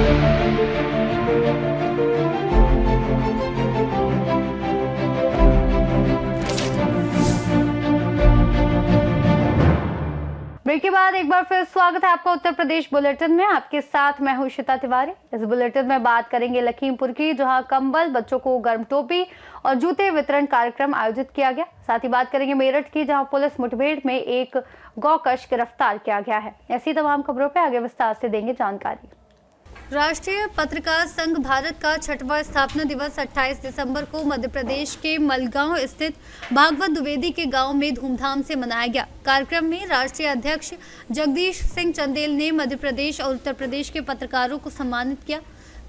Break के बाद एक बार फिर स्वागत है आपका उत्तर प्रदेश बुलेटिन में। आपके साथ मैं हूं इशिता तिवारी। इस बुलेटिन में बात करेंगे लखीमपुर की, जहां कंबल, बच्चों को गर्म टोपी और जूते वितरण कार्यक्रम आयोजित किया गया। साथ ही बात करेंगे मेरठ की, जहां पुलिस मुठभेड़ में एक गौकश गिरफ्तार किया गया है। ऐसी तमाम खबरों पर आगे विस्तार से देंगे जानकारी। राष्ट्रीय पत्रकार संघ भारत का 6वां स्थापना दिवस 28 दिसंबर को मध्य प्रदेश के मलगांव स्थित भागवत द्विवेदी के गांव में धूमधाम से मनाया गया। कार्यक्रम में राष्ट्रीय अध्यक्ष जगदीश सिंह चंदेल ने मध्य प्रदेश और उत्तर प्रदेश के पत्रकारों को सम्मानित किया।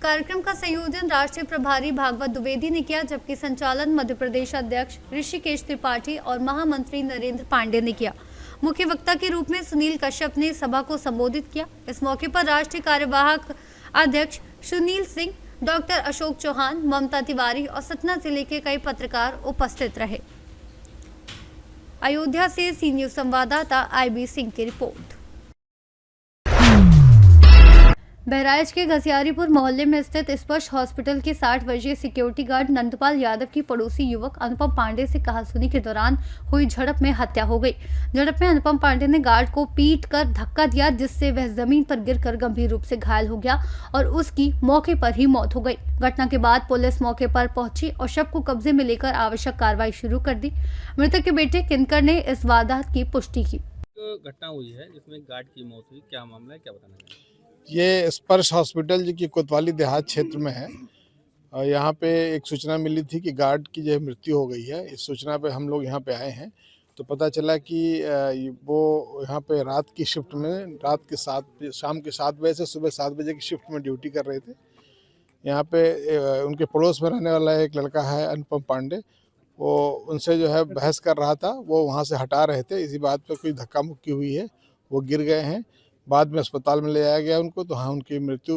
कार्यक्रम का संयोजन राष्ट्रीय प्रभारी भागवत द्विवेदी ने किया, जबकि संचालन मध्य प्रदेश अध्यक्ष ऋषिकेश त्रिपाठी और महामंत्री नरेंद्र पांडे ने किया। मुख्य वक्ता के रूप में सुनील कश्यप ने सभा को संबोधित किया। इस मौके पर राष्ट्रीय कार्यवाहक अध्यक्ष सुनील सिंह, डॉक्टर अशोक चौहान, ममता तिवारी और सतना जिले के कई पत्रकार उपस्थित रहे। अयोध्या से सी न्यूज संवाददाता IB सिंह की रिपोर्ट। बहराइच के घसियारीपुर मोहल्ले में स्थित स्पर्श हॉस्पिटल के 60 वर्षीय सिक्योरिटी गार्ड नंदपाल यादव की पड़ोसी युवक अनुपम पांडे से कहासुनी के दौरान हुई झड़प में हत्या हो गई। झड़प में अनुपम पांडे ने गार्ड को पीटकर धक्का दिया, जिससे वह जमीन पर गिरकर गंभीर रूप से घायल हो गया और उसकी मौके पर ही मौत हो गई। घटना के बाद पुलिस मौके पर पहुंची और शव को कब्जे में लेकर आवश्यक कार्रवाई शुरू कर दी। मृतक के बेटे किनकर ने इस वारदात की पुष्टि की। घटना हुई है जिसमें गार्ड की मौत हुई, क्या मामला है, क्या बताना है? ये स्पर्श हॉस्पिटल जो कि कोतवाली देहात क्षेत्र में है। यहाँ पे एक सूचना मिली थी कि गार्ड की जो मृत्यु हो गई है। इस सूचना पे हम लोग यहाँ पे आए हैं तो पता चला कि वो यहाँ पे रात की शिफ्ट में शाम के 7 बजे से सुबह 7 बजे की शिफ्ट में ड्यूटी कर रहे थे। यहाँ पे उनके पड़ोस में रहने वाला एक लड़का है अनुपम पांडे, वो उनसे जो है बहस कर रहा था। वो वहाँ से हटा रहे थे, इसी बात पर कोई धक्का मुक्की हुई है, वो गिर गए हैं। बाद में अस्पताल में ले जाया गया उनको, तो हाँ उनकी मृत्यु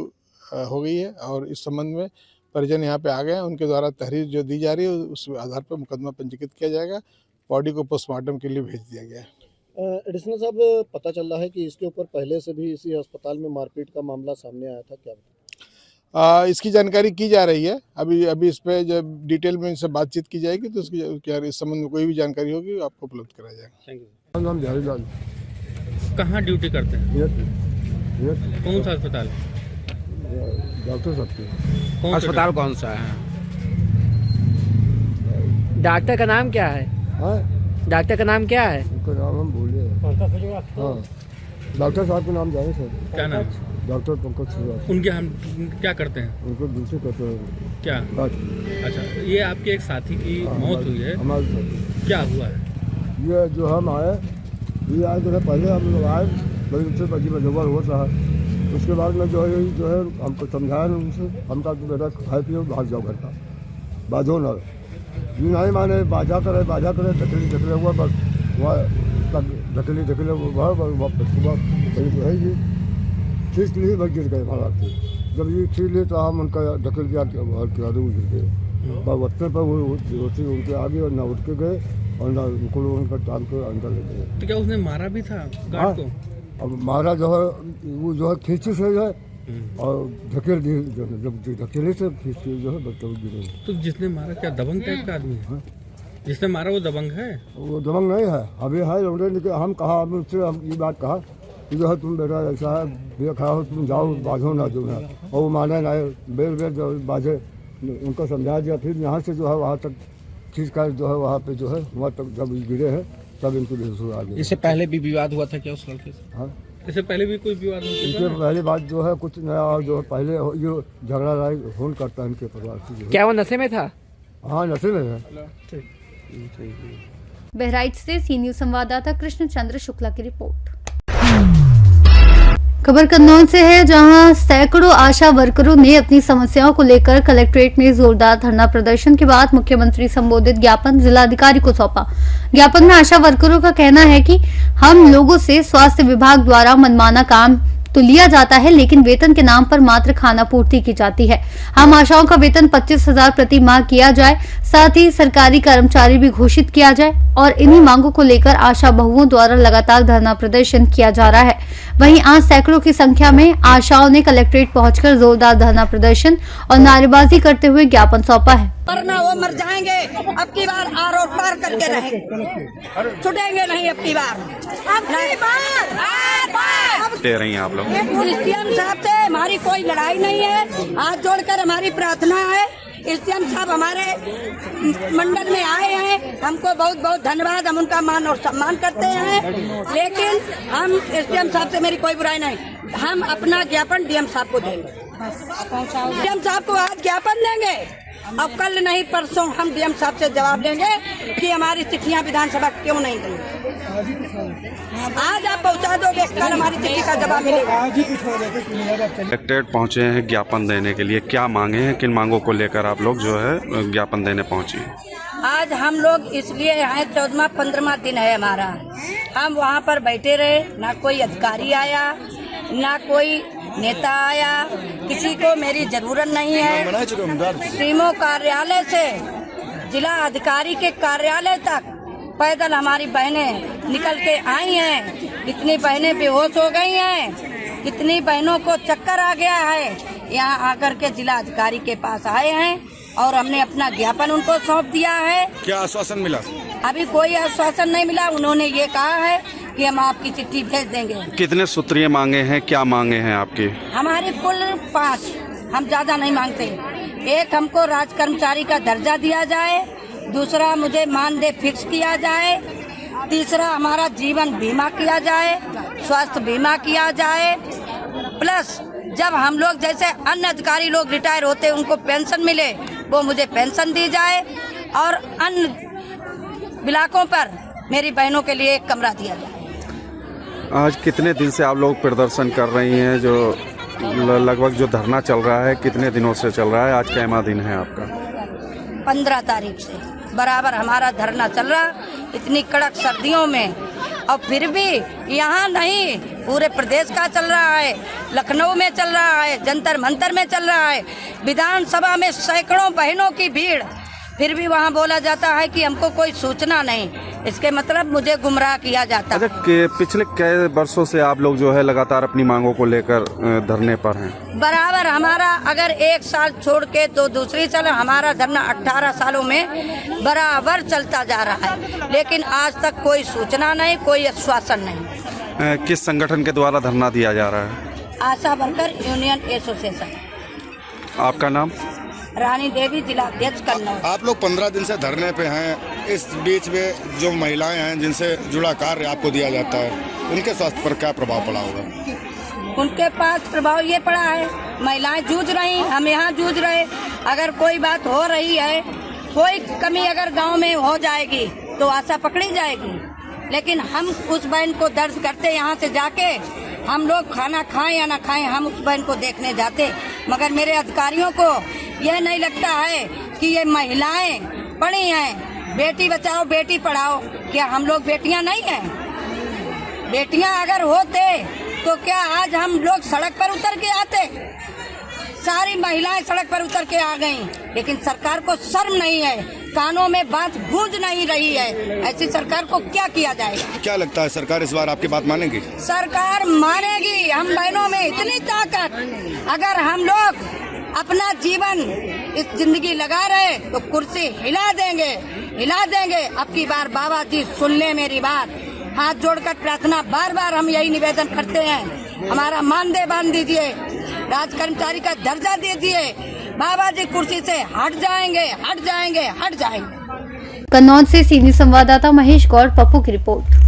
हो गई है और इस संबंध में परिजन यहाँ पे आ गए हैं। उनके द्वारा तहरीर जो दी जा रही है उस आधार पर मुकदमा पंजीकृत किया जाएगा। बॉडी को पोस्टमार्टम के लिए भेज दिया गया है। एडिशनल साहब, पता चल रहा है कि इसके ऊपर पहले से भी इसी अस्पताल में मारपीट का मामला सामने आया था, क्या इसकी जानकारी की जा रही है। अभी इस पर जब डिटेल में इनसे बातचीत की जाएगी तो इस संबंध में कोई भी जानकारी होगी आपको उपलब्ध कराया जाएगा। Thank you. कहाँ ड्यूटी करते हैं? कौन सा अस्पताल? डॉक्टर साहब कौन अस्पताल कौन सा है? डॉक्टर का नाम क्या है? डॉक्टर का नाम क्या है? उनका नाम हम बोले। हाँ, डॉक्टर साहब का नाम जाने सर। क्या नाम? डॉक्टर पंकज श्रीवास्तव। उनके हम क्या करते हैं? उनको ड्यूटी करते हैं। क्या? अच्छा, ये आपके एक साथी की मौत हुई है, हमारे साथी। क्या हुआ है? ये जो हम आए, ये आए जो है पहले हम लोग आए, बड़ी उनसे बड़ी मजबूर हुआ था। उसके बाद में जो है हमको समझाया उनसे, हम कहा कि बेटा खाए पियो भाग जाओ घर का, बाजो ना। ये नहीं माने, बाजा करे ढकले हुआ, बस वहाँ ढकले वापस सुबह जो है ये खींच लिए, बस गिर गए भाग के। जब ये खींच लिए तो हम उनका ढकल दिया, गिर गए वक्ते पर। वो उनके आगे और ना उठ के गए और ना उनको उनका टांग के अंदर ले गए। तो क्या उसने मारा भी था गार्ड को? अब मारा जो है वो जो है खींची से है और ढकेल दिए, जब ढकेले से खींच के जो है बच्चे गिरे। तो जिसने मारा क्या दबंग टाइप का आदमी है? जिसने मारा वो दबंग है? वो दबंग नहीं है, अभी है। हम कहा, हम उससे ये बात कहा कि जो है तुम बेटा ऐसा है, देखा हो तुम जाओ, बाजो ना जो है। और वो माने ना, बेर जो बाजे, उनको समझा दिया। फिर यहाँ से जो है वहाँ तक खींच कर जो है वहाँ पे जो है वहाँ तक जब गिरे हैं तब इनको बेहोश आ गए। इससे पहले भी विवाद हुआ था क्या उस लड़के से? हाँ, इससे पहले भी कोई विवाद हुआ था? इससे पहले बात जो है कुछ नया, और जो है पहले ये झगड़ा लड़ाई फोन करता है इनके परिवार से। क्या वो नशे में था? हाँ, नशे में है। बहराइच से सी न्यूज संवाददाता कृष्ण चंद्र शुक्ला की रिपोर्ट। खबर कन्नौज से है, जहां सैकड़ों आशा वर्करों ने अपनी समस्याओं को लेकर कलेक्ट्रेट में जोरदार धरना प्रदर्शन के बाद मुख्यमंत्री संबोधित ज्ञापन जिलाधिकारी को सौंपा। ज्ञापन में आशा वर्करों का कहना है कि हम लोगों से स्वास्थ्य विभाग द्वारा मनमाना काम तो लिया जाता है, लेकिन वेतन के नाम पर मात्र खाना पूर्ति की जाती है। हम आशाओं का वेतन 25,000 प्रति माह किया जाए, साथ ही सरकारी कर्मचारी भी घोषित किया जाए और इन्हीं मांगों को लेकर आशा बहुओं द्वारा लगातार धरना प्रदर्शन किया जा रहा है। वहीं आज सैकड़ों की संख्या में आशाओं ने कलेक्ट्रेट पहुंचकर जोरदार धरना प्रदर्शन और नारेबाजी करते हुए ज्ञापन सौंपा है। वरना वो मर जाएंगे, अब की बार आर और पार करके रहेंगे, छुटेंगे नहीं अब की बार। दे रही हैं आप लोग? एसडीएम साहब से हमारी कोई लड़ाई नहीं है, हाथ जोड़कर हमारी प्रार्थना है। एसडीएम साहब हमारे मंडल में आए हैं, हमको बहुत बहुत धन्यवाद, हम उनका मान और सम्मान करते हैं। लेकिन हम एसडीएम साहब से मेरी कोई बुराई नहीं, हम अपना ज्ञापन डीएम साहब को देंगे। डीएम साहब को आज ज्ञापन देंगे, अब कल नहीं परसों हम डीएम साहब से जवाब देंगे कि हमारी चिट्ठियां विधानसभा क्यों नहीं दी। आज आप पहुंचा दोगे, कल हमारी चिट्ठी का जवाब मिलेगा। कलेक्ट्रेट पहुंचे हैं ज्ञापन देने के लिए, क्या मांगे हैं, किन मांगों को लेकर आप लोग जो है ज्ञापन देने पहुंचे? आज हम लोग इसलिए यहाँ 14वां-15वां दिन है हमारा, हम वहाँ पर बैठे रहे, ना कोई अधिकारी आया, ना कोई नेता आया, किसी को मेरी जरूरत नहीं है। सीमो कार्यालय से जिला अधिकारी के कार्यालय तक पैदल हमारी बहनें निकल के आई हैं, कितनी बहनें बेहोश हो गई हैं, कितनी बहनों को चक्कर आ गया है। यहाँ आकर के जिला अधिकारी के पास आए हैं और हमने अपना ज्ञापन उनको सौंप दिया है। क्या आश्वासन मिला? अभी कोई आश्वासन नहीं मिला, उन्होंने ये कहा है कि हम आपकी चिट्ठी भेज देंगे। कितने सूत्रीय मांगे हैं, क्या मांगे हैं आपकी? हमारी कुल 5, हम ज्यादा नहीं मांगते। एक, हमको राज कर्मचारी का दर्जा दिया जाए, दूसरा मुझे मानदेय फिक्स किया जाए, तीसरा हमारा जीवन बीमा किया जाए, स्वास्थ्य बीमा किया जाए, प्लस जब हम लोग जैसे अन्य अधिकारी लोग रिटायर होते उनको पेंशन मिले, वो मुझे पेंशन दी जाए और अन्य इलाकों पर मेरी बहनों के लिए एक कमरा दिया जाए। आज कितने दिन से आप लोग प्रदर्शन कर रही हैं? जो लगभग जो धरना चल रहा है कितने दिनों से चल रहा है? आज कैमा दिन है आपका? 15 तारीख से बराबर हमारा धरना चल रहा, इतनी कड़क सर्दियों में, और फिर भी यहाँ नहीं, पूरे प्रदेश का चल रहा है, लखनऊ में चल रहा है, जंतर मंतर में चल रहा है, विधानसभा में सैकड़ों बहनों की भीड़, फिर भी वहाँ बोला जाता है कि हमको कोई सूचना नहीं। इसके मतलब मुझे गुमराह किया जाता है। पिछले कई वर्षों से आप लोग जो है लगातार अपनी मांगों को लेकर धरने पर हैं? बराबर हमारा, अगर एक साल छोड़ के तो दूसरी साल हमारा धरना 18 सालों में बराबर चलता जा रहा है, लेकिन आज तक कोई सूचना नहीं, कोई आश्वासन नहीं। किस संगठन के द्वारा धरना दिया जा रहा है? आशा वर्कर यूनियन एसोसिएशन। आपका नाम? रानी देवी, जिला अध्यक्ष कन्नौज। आप लोग 15 दिन से धरने पे हैं, इस बीच में जो महिलाएं हैं जिनसे जुड़ा कार्य आपको दिया जाता है, उनके स्वास्थ्य पर क्या प्रभाव पड़ा होगा? उनके पास प्रभाव ये पड़ा है, महिलाएं जूझ रही, हम यहाँ जूझ रहे। अगर कोई बात हो रही है, कोई कमी अगर गांव में हो जाएगी तो आशा पकड़ी जाएगी, लेकिन हम उस बहन को दर्द करते यहाँ से जाके, हम लोग खाना खाएं या ना खाएं, हम उस बहन को देखने जाते। मगर मेरे अधिकारियों को यह नहीं लगता है कि ये महिलाएं पढ़ी हैं, बेटी बचाओ बेटी पढ़ाओ, क्या हम लोग बेटियां नहीं हैं? बेटियां अगर होते तो क्या आज हम लोग सड़क पर उतर के आते? सारी महिलाएं सड़क पर उतर के आ गईं, लेकिन सरकार को शर्म नहीं है, कानों में बात गूंज नहीं रही है। ऐसी सरकार को क्या किया जाएगा? क्या लगता है सरकार इस बार आपकी बात मानेगी? सरकार मानेगी। हम बहनों में इतनी ताकत, अगर हम लोग अपना जीवन इस जिंदगी लगा रहे तो कुर्सी हिला देंगे। अब की बार बाबा जी सुन ले मेरी बात, हाथ जोड़कर प्रार्थना बार बार हम यही निवेदन करते हैं, हमारा मानदेय बांध दीजिए, राज कर्मचारी का दर्जा दे दिए, बाबा जी कुर्सी से हट जाएंगे। कन्नौज से सीनियर संवाददाता महेश गौड़, पप्पू की रिपोर्ट।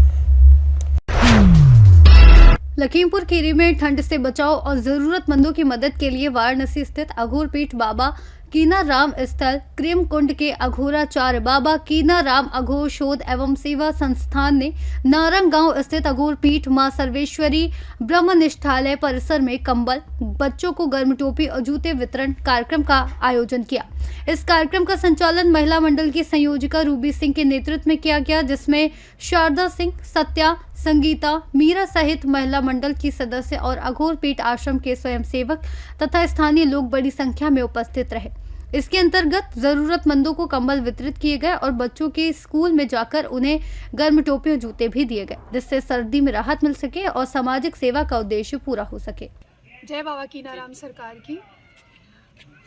लखीमपुर खीरी में ठंड से बचाव और जरूरतमंदों की मदद के लिए वाराणसी स्थित अघोर पीठ बाबा कीना राम स्थल क्रीम कुंड के अघोराचार्य बाबा कीना राम अघोर शोध एवं सेवा संस्थान ने नारंग गांव स्थित अघोर पीठ मां सर्वेश्वरी ब्रह्मनिष्ठालय परिसर में कंबल, बच्चों को गर्म टोपी और जूते वितरण कार्यक्रम का आयोजन किया। इस कार्यक्रम का संचालन महिला मंडल की संयोजिका रूबी सिंह के नेतृत्व में किया गया, जिसमें शारदा सिंह, सत्या, संगीता, मीरा सहित महिला मंडल की सदस्य और अघोर पीठ आश्रम के स्वयंसेवक तथा स्थानीय लोग बड़ी संख्या में उपस्थित रहे। इसके अंतर्गत जरूरतमंदों को कंबल वितरित किए गए और बच्चों के स्कूल में जाकर उन्हें गर्म टोपी और जूते भी दिए गए, जिससे सर्दी में राहत मिल सके और सामाजिक सेवा का उद्देश्य पूरा हो सके। जय बाबा कीनाराम सरकार की।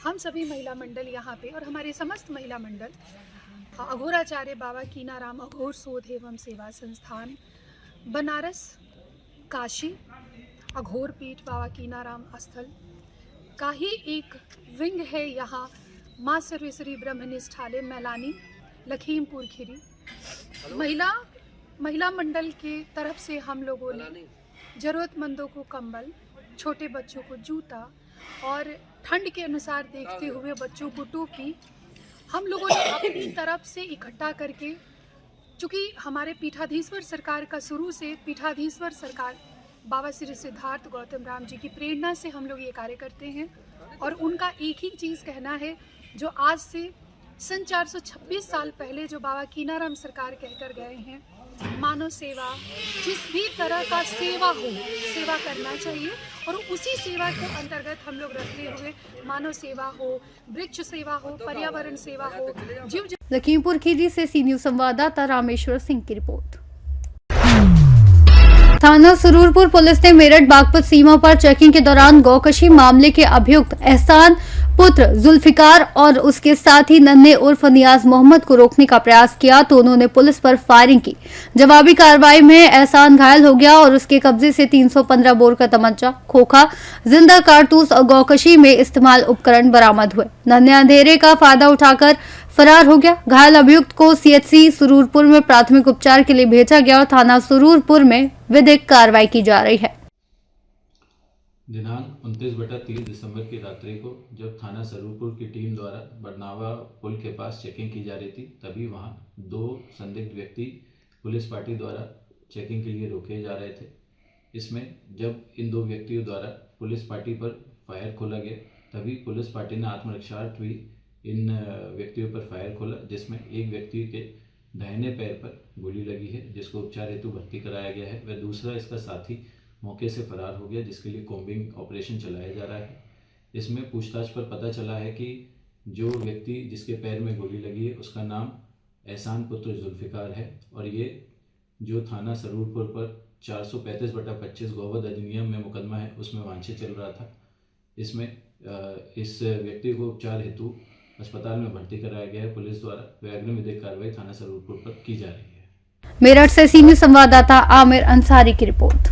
हम सभी महिला मंडल यहाँ पे और हमारे समस्त महिला मंडल अघोराचार्य बाबा कीनाराम अघोर शोध एवं सेवा संस्थान बनारस, काशी, अघोर पीठ बाबा कीनाराम स्थल का ही एक विंग है। यहाँ माँ सर्वेश्वरी ब्रह्मनिष्ठालय मैलानी, लखीमपुर खीरी महिला मंडल के तरफ से हम लोगों ने ज़रूरतमंदों को कंबल, छोटे बच्चों को जूता और ठंड के अनुसार देखते हुए बच्चों को टोपी हम लोगों ने अपनी तरफ से इकट्ठा करके, चूँकि हमारे पीठाधीश्वर सरकार का शुरू से पीठाधीश्वर सरकार बाबा श्री सिद्धार्थ गौतम राम जी की प्रेरणा से हम लोग ये कार्य करते हैं और उनका एक ही चीज़ कहना है, जो आज से सन 426 साल पहले जो बाबा कीनाराम सरकार कहकर गए हैं, मानव सेवा, जिस भी तरह का सेवा हो, सेवा करना चाहिए। और उसी सेवा के अंतर्गत हम लोग रखते हुए मानव सेवा हो, वृक्ष सेवा हो, पर्यावरण सेवा हो, जीव। लखीमपुर खीरी से सी न्यूज संवाददाता रामेश्वर सिंह की रिपोर्ट। थाना सुरूरपुर पुलिस ने मेरठ बागपत सीमा पर चेकिंग के दौरान गौकशी मामले के अभियुक्त एहसान पुत्र जुल्फिकार और उसके साथी नन्हे उर्फ नियाज मोहम्मद को रोकने का प्रयास किया तो उन्होंने पुलिस पर फायरिंग की। जवाबी कार्रवाई में एहसान घायल हो गया और उसके कब्जे से 315 बोर का तमंचा, खोखा, जिंदा कारतूस और गौकशी में इस्तेमाल उपकरण बरामद हुए। नन्हे अंधेरे का फायदा उठाकर फरार हो गया। घायल अभियुक्त को सीएचसी सुरूरपुर में प्राथमिक उपचार के लिए भेजा गया और थाना सुरूरपुर में विधिक कार्रवाई की जा रही है। दिनांक 29/30 दिसंबर की रात्रि को जब थाना सरूरपुर की टीम द्वारा बरनावा पुल के पास चेकिंग की जा रही थी, तभी वहां 2 संदिग्ध व्यक्ति पुलिस पार्टी द्वारा चेकिंग के लिए रोके जा रहे थे। इसमें जब इन 2 व्यक्तियों द्वारा पुलिस पार्टी पर फायर खोला गया, तभी पुलिस पार्टी ने आत्मरक्षार्थ भी इन व्यक्तियों पर फायर खोला, जिसमें एक व्यक्ति के दाहिने पैर पर गोली लगी है, जिसको उपचार हेतु भर्ती कराया गया है। वह दूसरा इसका साथी मौके से फरार हो गया, जिसके लिए कॉम्बिंग ऑपरेशन चलाया जा रहा है। इसमें पूछताछ पर पता चला है कि जो व्यक्ति जिसके पैर में गोली लगी है उसका नाम एहसान पुत्र जुल्फिकार है और ये जो थाना सरूरपुर पर 435/25 गोवध अधिनियम में मुकदमा है उसमें वांछित चल रहा था। इसमें इस व्यक्ति को उपचार हेतु अस्पताल में भर्ती कराया गया है पुलिस द्वारा। अग्रिम विधिक कार्रवाई थाना सरूरपुर पर की जा रही है। मेरठ से सी न्यूज संवाददाता आमिर अंसारी की रिपोर्ट।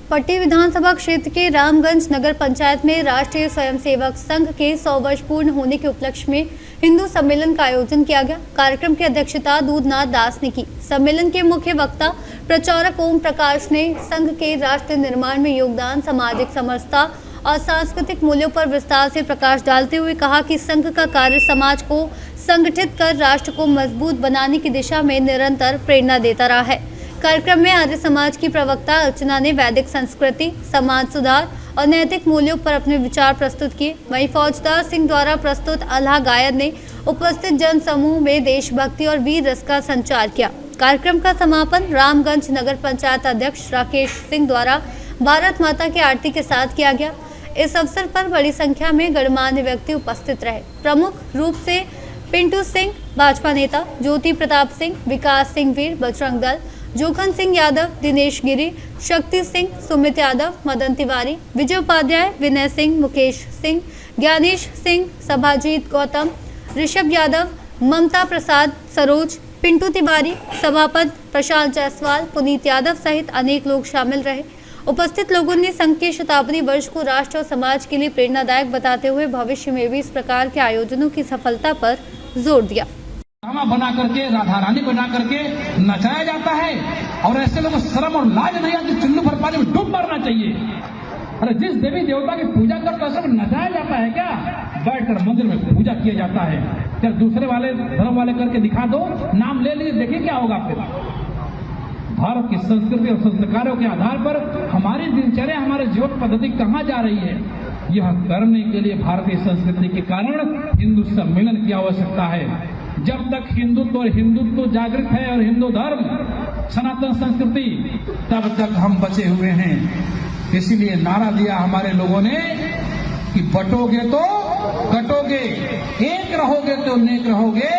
पट्टी विधानसभा क्षेत्र के रामगंज नगर पंचायत में राष्ट्रीय स्वयंसेवक संघ के 100 वर्ष पूर्ण होने के उपलक्ष्य में हिंदू सम्मेलन का आयोजन किया गया। कार्यक्रम की अध्यक्षता दूधनाथ दास ने की। सम्मेलन के मुख्य वक्ता प्रचारक ओम प्रकाश ने संघ के राष्ट्र निर्माण में योगदान, सामाजिक समरसता और सांस्कृतिक मूल्यों पर विस्तार से प्रकाश डालते हुए कहा कि संघ का कार्य समाज को संगठित कर राष्ट्र को मजबूत बनाने की दिशा में निरंतर प्रेरणा देता रहा है। कार्यक्रम में आर्य समाज की प्रवक्ता अर्चना ने वैदिक संस्कृति, समाज सुधार और नैतिक मूल्यों पर अपने विचार प्रस्तुत किए। वहीं फौजदार सिंह द्वारा प्रस्तुत अल्लाह गायन ने उपस्थित जन समूह में देशभक्ति और वीर रस का संचार किया। कार्यक्रम का समापन रामगंज नगर पंचायत अध्यक्ष राकेश सिंह द्वारा भारत माता की आरती के साथ किया गया। इस अवसर पर बड़ी संख्या में गणमान्य व्यक्ति उपस्थित रहे। प्रमुख रूप से पिंटू सिंह भाजपा नेता, ज्योति प्रताप सिंह, विकास सिंह वीर बजरंग दल, जोखन सिंह यादव, दिनेश गिरी, शक्ति सिंह, सुमित यादव, मदन तिवारी, विजय उपाध्याय, विनय सिंह, मुकेश सिंह, ज्ञानेश सिंह, सभाजीत गौतम, ऋषभ यादव, ममता प्रसाद, सरोज, पिंटू तिवारी, सभापति प्रशांत जायसवाल, पुनीत यादव सहित अनेक लोग शामिल रहे। उपस्थित लोगों ने संघ के शताब्दी वर्ष को राष्ट्र और समाज के लिए प्रेरणादायक बताते हुए भविष्य में भी इस प्रकार के आयोजनों की सफलता पर जोर दिया। ड्रामा बना करके, राधा रानी बना करके नचाया जाता है और ऐसे लोगों को शर्म और लाज नहीं आती। चुल्लू भर पानी में डूब मरना चाहिए। अरे जिस देवी देवता की पूजा करता है सब नचाया जाता है क्या? बैठकर मंदिर में पूजा किया जाता है। क्या दूसरे वाले धर्म वाले करके दिखा दो, नाम ले लीजिए, देखिए क्या होगा फिर। भारत की संस्कृति और संस्कारों के आधार पर हमारी दिनचर्या, हमारे जीवन पद्धति कहाँ जा रही है, यह करने के लिए भारतीय संस्कृति के कारण हिंदू सम्मेलन की आवश्यकता है। जब तक हिंदुत्व जागृत है और हिंदू धर्म सनातन संस्कृति, तब तक हम बचे हुए हैं। इसीलिए नारा दिया हमारे लोगों ने कि बटोगे तो कटोगे, एक रहोगे तो नेक रहोगे।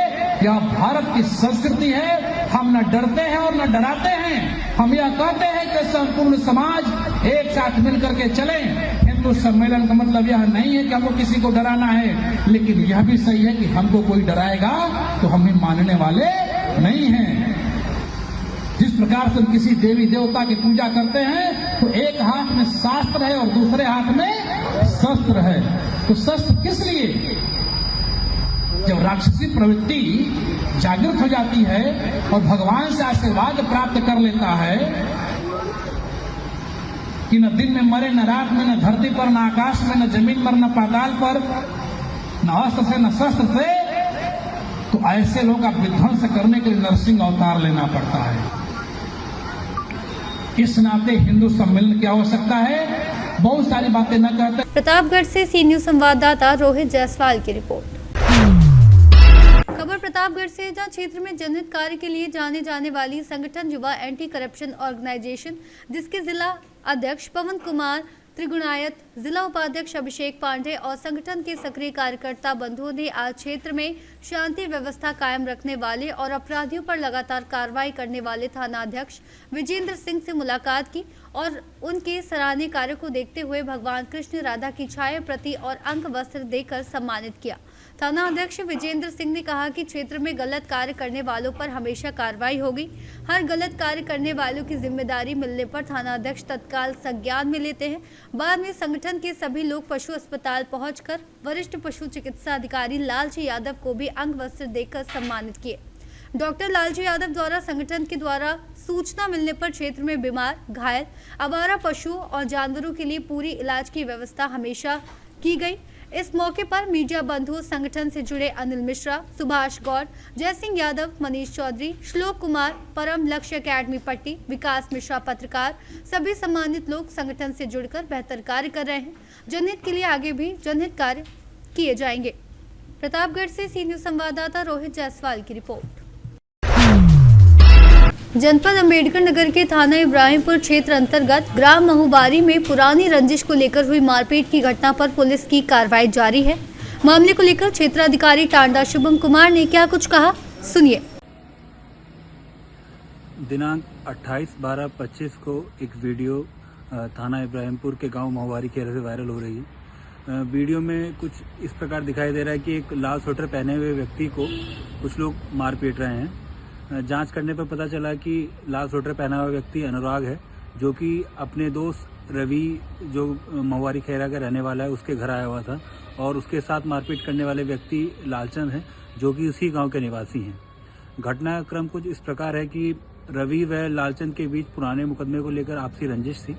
यह भारत की संस्कृति है। हम न डरते हैं और न डराते हैं। हम यह कहते हैं कि संपूर्ण समाज एक साथ मिलकर के चले। हिंदू सम्मेलन का मतलब यह नहीं है कि हमको किसी को डराना है, लेकिन यह भी सही है कि हमको कोई डराएगा तो हमें मानने वाले नहीं हैं। जिस प्रकार से हम किसी देवी देवता की पूजा करते हैं तो एक हाथ में शास्त्र है और दूसरे हाथ में शस्त्र है। तो शस्त्र किस लिए? जब राक्षसी प्रवृत्ति जागृत हो जाती है और भगवान से आशीर्वाद प्राप्त कर लेता है कि न दिन में मरे, न रात में, न धरती पर, न आकाश में, न जमीन पर, न पाताल पर, न अस्त्र से, न शस्त्र से, तो ऐसे लोगों का विध्वंस करने के लिए नरसिंह अवतार लेना पड़ता है। इस नाते हिंदू सम्मेलन की आवश्यकता है। बहुत सारी बातें न करते। प्रतापगढ़ से सी न्यूज संवाददाता रोहित जायसवाल की रिपोर्ट। खबर प्रतापगढ़ से, जहां क्षेत्र में जनहित कार्य के लिए जाने जाने वाली संगठन युवा एंटी करप्शन ऑर्गेनाइजेशन, जिसके जिला अध्यक्ष पवन कुमार त्रिगुणायत, जिला उपाध्यक्ष अभिषेक पांडे और संगठन के सक्रिय कार्यकर्ता बंधुओं ने आज क्षेत्र में शांति व्यवस्था कायम रखने वाले और अपराधियों पर लगातार कार्रवाई करने वाले थानाध्यक्ष विजेंद्र सिंह से मुलाकात की और उनके सराहनीय कार्य को देखते हुए भगवान कृष्ण राधा की छाया प्रति और अंग वस्त्र देकर सम्मानित किया। थाना अध्यक्ष विजेंद्र सिंह ने कहा कि क्षेत्र में गलत कार्य करने वालों पर हमेशा कार्रवाई होगी। हर गलत कार्य करने वालों की जिम्मेदारी मिलने पर थाना अध्यक्ष तत्काल संज्ञान में लेते हैं। बाद में संगठन के सभी लोग पशु अस्पताल पहुंचकर वरिष्ठ पशु चिकित्सा अधिकारी लालजी यादव को भी अंग वस्त्र देकर सम्मानित किए। डॉक्टर लालजी यादव द्वारा संगठन के द्वारा सूचना मिलने पर क्षेत्र में बीमार, घायल, आवारा पशुओं और जानवरों के लिए पूरी इलाज की व्यवस्था हमेशा की गई। इस मौके पर मीडिया बंधु, संगठन से जुड़े अनिल मिश्रा, सुभाष गौड़, जयसिंह यादव, मनीष चौधरी, श्लोक कुमार, परम लक्ष्य अकेडमी पट्टी, विकास मिश्रा पत्रकार, सभी सम्मानित लोग संगठन से जुड़कर बेहतर कार्य कर रहे हैं। जनहित के लिए आगे भी जनहित कार्य किए जाएंगे। प्रतापगढ़ से सी न्यूज संवाददाता रोहित जायसवाल की रिपोर्ट। जनपद अंबेडकर नगर के थाना इब्राहिमपुर क्षेत्र अंतर्गत ग्राम महुबारी में पुरानी रंजिश को लेकर हुई मारपीट की घटना पर पुलिस की कार्रवाई जारी है। मामले को लेकर क्षेत्राधिकारी टांडा शुभम कुमार ने क्या कुछ कहा, सुनिए। दिनांक 28/12/25 को एक वीडियो थाना इब्राहिमपुर के गांव महुबारी के से वायरल हो रही है। वीडियो में कुछ इस प्रकार दिखाई दे रहा है कि एक लाल स्वेटर पहने हुए व्यक्ति को कुछ लोग मार पीट रहे हैं। जांच करने पर पता चला कि लाल स्वेटर पहना हुआ व्यक्ति अनुराग है, जो कि अपने दोस्त रवि, जो महुबारी खैरा का रहने वाला है, उसके घर आया हुआ था और उसके साथ मारपीट करने वाले व्यक्ति लालचंद हैं, जो कि उसी गांव के निवासी हैं। घटनाक्रम कुछ इस प्रकार है कि रवि व लालचंद के बीच पुराने मुकदमे को लेकर आपसी रंजिश थी।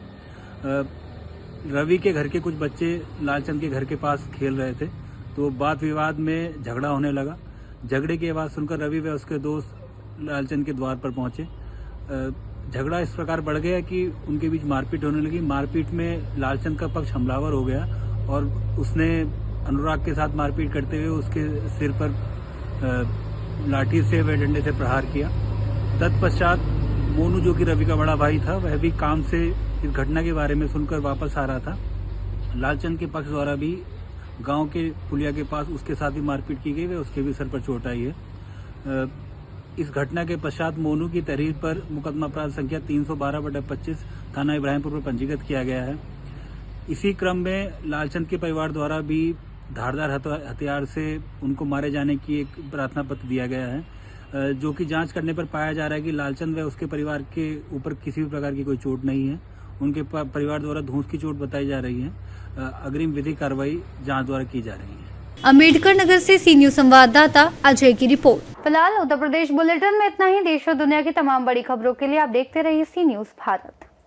रवि के घर के कुछ बच्चे लालचंद के घर के पास खेल रहे थे, तो वाद विवाद में झगड़ा होने लगा। झगड़े की आवाज़ सुनकर रवि व उसके दोस्त लालचंद के द्वार पर पहुंचे। झगड़ा इस प्रकार बढ़ गया कि उनके बीच मारपीट होने लगी। मारपीट में लालचंद का पक्ष हमलावर हो गया और उसने अनुराग के साथ मारपीट करते हुए उसके सिर पर लाठी से व डंडे से प्रहार किया। तत्पश्चात मोनू, जो कि रवि का बड़ा भाई था, वह भी काम से इस घटना के बारे में सुनकर वापस आ रहा था। लालचंद के पक्ष द्वारा भी गांव के पुलिया के पास उसके साथ भी मारपीट की गई व उसके भी सर पर चोट आई है। इस घटना के पश्चात मोनू की तहरीर पर मुकदमा अपराध संख्या 312/25 थाना इब्राहिमपुर पर पंजीकृत किया गया है। इसी क्रम में लालचंद के परिवार द्वारा भी धारदार हथियार से उनको मारे जाने की एक प्रार्थना पत्र दिया गया है, जो कि जांच करने पर पाया जा रहा है कि लालचंद व उसके परिवार के ऊपर किसी भी प्रकार की कोई चोट नहीं है। उनके परिवार द्वारा धूस की चोट बताई जा रही है। अग्रिम विधिक कार्रवाई जांच द्वारा की जा रही है। अंबेडकर नगर से सी न्यूज संवाददाता अजय की रिपोर्ट। फिलहाल उत्तर प्रदेश बुलेटिन में इतना ही। देश और दुनिया की तमाम बड़ी खबरों के लिए आप देखते रहिए सी न्यूज भारत।